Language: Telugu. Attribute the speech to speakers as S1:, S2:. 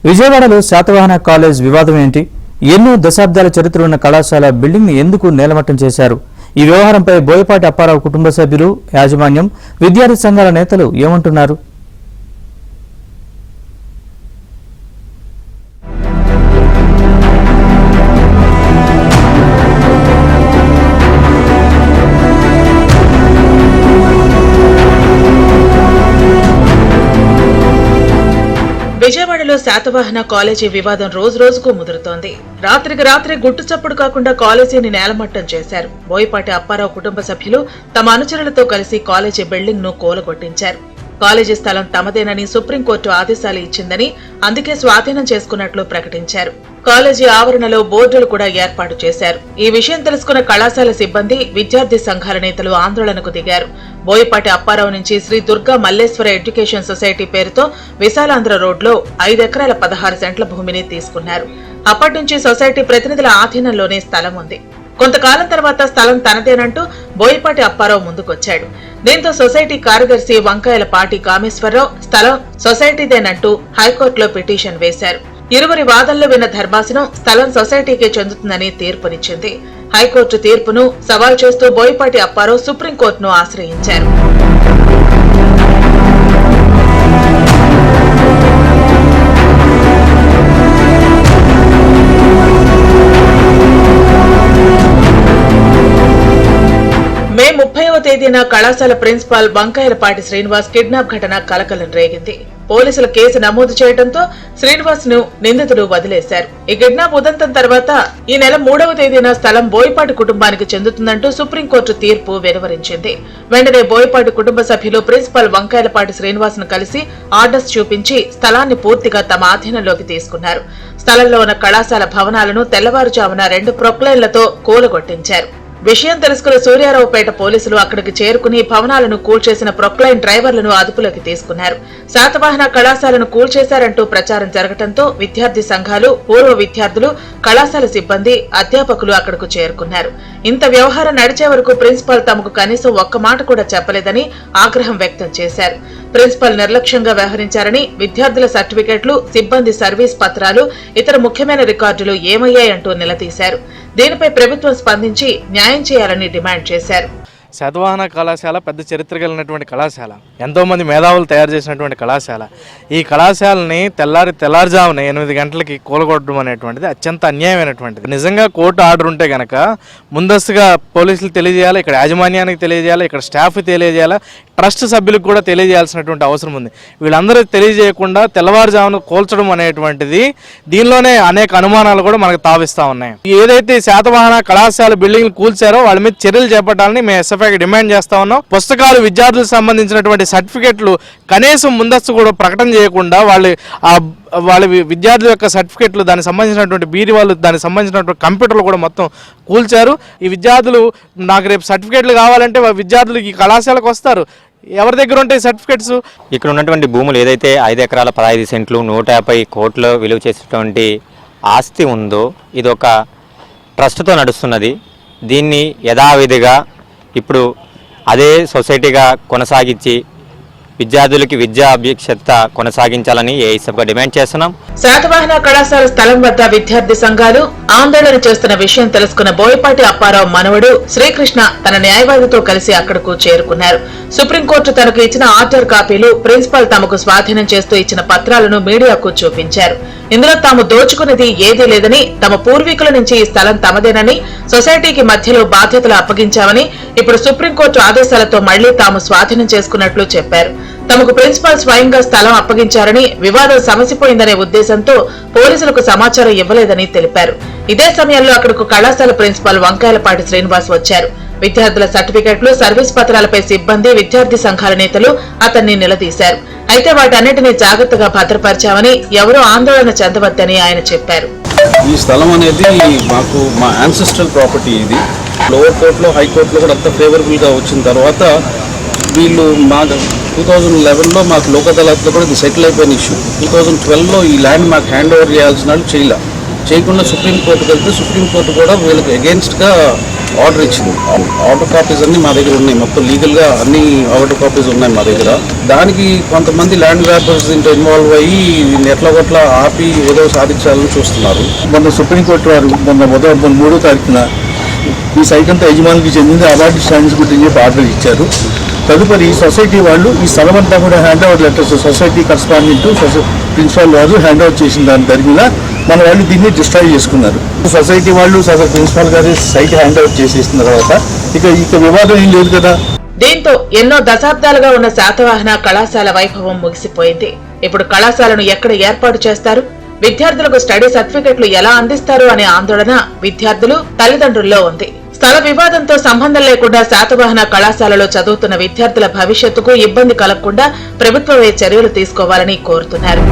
S1: విజయవాడలో శాతవాహన కాలేజ్ వివాదం ఏంటి? ఎన్నో దశాబ్దాల చరిత్ర ఉన్న కళాశాల బిల్డింగ్ ని ఎందుకు నేలమట్టం చేశారు? ఈ వ్యవహారంపై బోయపాటి అప్పారావు కుటుంబ సభ్యులు, యాజమాన్యం, విద్యార్థి సంఘాల నేతలు ఏమంటున్నారు?
S2: విజయవాడలో శాతవాహన కాలేజీ వివాదం రోజు రోజుకు ముదురుతోంది. రాత్రికి రాత్రి గుట్టు చప్పుడు కాకుండా కాలేజీని నేలమట్టం చేశారు. బోయపాటి అప్పారావు కుటుంబ సభ్యులు తమ అనుచరులతో కలిసి కాలేజీ బిల్డింగ్ ను కూలగొట్టించారు. కాలేజీ స్థలం తమదేనని సుప్రీంకోర్టు ఆదేశాలు ఇచ్చిందని, అందుకే స్వాధీనం చేసుకున్నట్లు ప్రకటించారు. కాలేజీ ఆవరణలో బోర్డులు కూడా ఏర్పాటు చేశారు. ఈ విషయం తెలుసుకున్న కళాశాల సిబ్బంది, విద్యార్థి సంఘాల నేతలు ఆందోళనకు దిగారు. బోయపాటి అప్పారావు నుంచి శ్రీ దుర్గా మల్లేశ్వర ఎడ్యుకేషన్ సొసైటీ పేరుతో విశాలాంధ్ర రోడ్లో 5 ఎకరాల 16 సెంట్ల భూమిని తీసుకున్నారు. అప్పటి నుంచి సొసైటీ ప్రతినిధుల ఆధీనంలోనే స్థలం ఉంది. కొంతకాలం తర్వాత స్థలం తనదేనంటూ బోయపాటి అప్పారావు ముందుకొచ్చాడు. దీంతో సొసైటీ కార్యదర్శి వంకాయలపాటి కామేశ్వరరావు స్థలం సొసైటీదేనంటూ హైకోర్టులో పిటిషన్ వేశారు. ఇరువురి వాదనలు విన్న ధర్మాసనం స్థలం సొసైటీకే చెందుతుందని తీర్పునిచ్చింది. హైకోర్టు తీర్పును సవాల్ చేస్తూ బోయపాటి అప్పారావు సుప్రీంకోర్టును ఆశ్రయించారు. మే 30వ తేదీన కళాశాల ప్రిన్సిపాల్ వంకాయలపాటి శ్రీనివాస్ కిడ్నాప్ ఘటన కలకలం రేగింది. పోలీసులు కేసు నమోదు చేయడంతో శ్రీనివాస్ ను నిందితుడు వదిలేశారు. ఈ కిడ్నాప్ ఉదంతం తర్వాత ఈ నెల 3వ తేదీన స్థలం బోయపాటి కుటుంబానికి చెందుతుందంటూ సుప్రీంకోర్టు తీర్పు వెలువరించింది. వెంటనే బోయపాటి కుటుంబ సభ్యులు ప్రిన్సిపాల్ వంకాయలపాటి శ్రీనివాస్ ను కలిసి ఆర్డర్స్ చూపించి స్థలాన్ని పూర్తిగా తమ ఆధీనంలోకి తీసుకున్నారు. స్థలంలో ఉన్న కళాశాల భవనాలను తెల్లవారుజామున 2 ప్రొక్లైన్లతో కూలగొట్టించారు. విషయం తెలుసుకున్న సూర్యారావుపేట పోలీసులు అక్కడికి చేరుకుని భవనాలను కూల్చేసిన ప్రొక్లైన్ డ్రైవర్లను అదుపులోకి తీసుకున్నారు. శాతవాహన కళాశాలను కూల్చేశారంటూ ప్రచారం జరగడంతో విద్యార్థి సంఘాలు, పూర్వ విద్యార్థులు, కళాశాల సిబ్బంది, అధ్యాపకులు అక్కడకు చేరుకున్నారు. ఇంత వ్యవహారం నడిచే వరకు ప్రిన్సిపాల్ తమకు కనీసం ఒక్క మాట కూడా చెప్పలేదని ఆగ్రహం వ్యక్తం చేశారు. ప్రిన్సిపల్ నిర్లక్ష్యంగా వ్యవహరించారని, విద్యార్థుల సర్టిఫికెట్లు, సిబ్బంది సర్వీస్ పత్రాలు, ఇతర ముఖ్యమైన రికార్డులు ఏమయ్యాయంటూ నిలదీశారు. దీనిపై ప్రభుత్వం స్పందించి న్యాయం చేయాలని డిమాండ్ చేశారు.
S3: శాతవాహన కళాశాల పెద్ద చరిత్ర కలిగినటువంటి కళాశాల, ఎంతోమంది మేధావులు తయారు చేసినటువంటి కళాశాల. ఈ కళాశాలని తెల్లారుజామున 8 గంటలకి కూలగొట్టడం అనేటువంటిది అత్యంత అన్యాయమైనటువంటిది. నిజంగా కోర్టు ఆర్డర్ ఉంటే గనక ముందస్తుగా పోలీసులు తెలియజేయాలి, ఇక్కడ యాజమాన్యానికి తెలియజేయాలి, ఇక్కడ స్టాఫ్ తెలియజేయాలి, ట్రస్ట్ సభ్యులకు కూడా తెలియజేయాల్సినటువంటి అవసరం ఉంది. వీళ్ళందరూ తెలియజేయకుండా తెల్లవారుజామున కూల్చడం అనేటువంటిది, దీనిలోనే అనేక అనుమానాలు కూడా మనకు తావిస్తా ఉన్నాయి. ఏదైతే శాతవాహన కళాశాల బిల్డింగ్ కూల్చారో వాళ్ళ మీద చర్యలు చేపట్టాలని మేము ఎస్ఎఫ్ఐకి డిమాండ్ చేస్తా ఉన్నాం. పుస్తకాలు, విద్యార్థులకు సంబంధించినటువంటి సర్టిఫికెట్లు కనీసం ముందస్తు కూడా ప్రకటన చేయకుండా వాళ్ళ విద్యార్థుల యొక్క సర్టిఫికెట్లు, దానికి సంబంధించినటువంటి బీరువాళ్ళు, దానికి సంబంధించినటువంటి కంప్యూటర్లు కూడా మొత్తం కూల్చారు. ఈ విద్యార్థులు నాకు రేపు సర్టిఫికెట్లు కావాలంటే విద్యార్థులు ఈ కళాశాలకు వస్తారు. ఎవరి దగ్గర ఉంటాయి సర్టిఫికెట్స్?
S4: ఇక్కడ ఉన్నటువంటి భూములు ఏదైతే 5 ఎకరాల 15 సెంట్లు 150 కోట్లు విలువ చేసేటువంటి ఆస్తి ఉందో ఇది ఒక ట్రస్ట్తో నడుస్తున్నది. దీన్ని యథావిధిగా ఇప్పుడు అదే సొసైటీగా కొనసాగించి విద్యార్థులకి విద్యా అభ్యక్షత కొనసాగించాలని ఏఐసీగా డిమాండ్ చేస్తున్నాం.
S2: శాతవాహన కళాశాల స్థలం వద్ద విద్యార్థి సంఘాలు ఆందోళన చేస్తున్న విషయం తెలుసుకున్న బోయపాటి అప్పారావు మనవడు శ్రీకృష్ణ తన న్యాయవాదితో కలిసి అక్కడకు చేరుకున్నారు. సుప్రీంకోర్టు తనకు ఇచ్చిన ఆర్డర్ కాపీలు, ప్రిన్సిపాల్ తమకు స్వాధీనం చేస్తూ ఇచ్చిన పత్రాలను మీడియాకు చూపించారు. ఇందులో తాము దోచుకున్నది ఏదీ లేదని, తమ పూర్వీకుల నుంచి ఈ స్థలం తమదేనని, సొసైటీకి మధ్యలో బాధ్యతలు అప్పగించామని, ఇప్పుడు సుప్రీంకోర్టు ఆదేశాలతో మళ్లీ తాము స్వాధీనం చేసుకున్నట్లు చెప్పారు. తమకు ప్రిన్సిపాల్ స్వయంగా స్థలం అప్పగించారని, వివాదం సమసిపోయిందనే ఉద్దేశంతో పోలీసులకు సమాచారం ఇవ్వలేదని తెలిపారు. ఇదే సమయంలో అక్కడకు కళాశాల ప్రిన్సిపాల్ వంకాయలపాటి శ్రీనివాస్ వచ్చారు. విద్యార్థుల సర్టిఫికెట్లు, సర్వీస్ పత్రాలపై సిబ్బంది, విద్యార్థి సంఘాల నేతలు అతన్ని నిలదీశారు. అయితే వాటన్నిటినీ జాగ్రత్తగా భద్రపరిచామని, ఎవరూ ఆందోళన చెందవద్దని ఆయన చెప్పారు.
S5: ఈ స్థలం అనేది మాకు మా యాన్సెస్ట్రల్ ప్రాపర్టీ. ఇది లోవర్ కోర్టులో, హైకోర్టులో కూడా అంత ఫేవరబుల్గా వచ్చిన తర్వాత వీళ్ళు మా 2011లో మాకు లోక్ అదాలత్లో కూడా ఇది సెటిల్ అయిపోయిన ఇష్యూ. 2012లో ఈ ల్యాండ్ మాకు హ్యాండ్ ఓవర్ చేయాల్సిన వాళ్ళు చేయకుండా సుప్రీంకోర్టుకి వెళ్తే సుప్రీంకోర్టు కూడా వీళ్ళకి అగేన్స్ట్గా ఆర్డర్ ఇచ్చింది. ఆర్డర్ కాపీస్ అన్ని మా దగ్గర ఉన్నాయి, మొత్తం లీగల్గా అన్ని ఆర్డర్ కాపీస్ ఉన్నాయి మా దగ్గర. దానికి కొంతమంది ల్యాండ్ గ్రాబర్స్ దీంట్లో ఇన్వాల్వ్ అయ్యి ఎట్లా కొట్లా ఆపి ఏదో సాధించాలని చూస్తున్నారు.
S6: మొన్న సుప్రీంకోర్టు వారు మొన్న 3వ తారీఖున ఈ సైట్ అంతా యజమానికి చెందింది అవార్డు స్టాండ్స్ గురించి చెప్పి ఆర్డర్ ఇచ్చారు. తదుపరి సొసైటీ వాళ్ళు ఈ స్థలం అంతా కూడా hand over letters society correspondent principal వారు హ్యాండ్ ఓవర్ చేసిన దాని తరిమిలా మన వాళ్ళు దీన్ని డిస్ట్రాయ్ చేసుకున్నారు. సొసైటీ వాళ్ళు ప్రిన్సిపాల్ గారి సైట్ హ్యాండ్ ఓవర్ చేసేసిన తర్వాత ఇక వివాదం ఏం లేదు కదా.
S2: దీంతో ఎన్నో దశాబ్దాలుగా ఉన్న శాతవాహన కళాశాల వైభవం ముగిసిపోయింది. ఇప్పుడు కళాశాలను ఎక్కడ ఏర్పాటు చేస్తారు, విద్యార్థులకు స్టడీ సర్టిఫికెట్లు ఎలా అందిస్తారు అనే ఆందోళన విద్యార్థులు, తల్లిదండ్రుల్లో ఉంది. స్థల వివాదంతో సంబంధం లేకుండా శాతవాహన కళాశాలలో చదువుతున్న విద్యార్థుల భవిష్యత్తుకు ఇబ్బంది కలగకుండా ప్రభుత్వమే చర్యలు తీసుకోవాలని కోరుతున్నారు.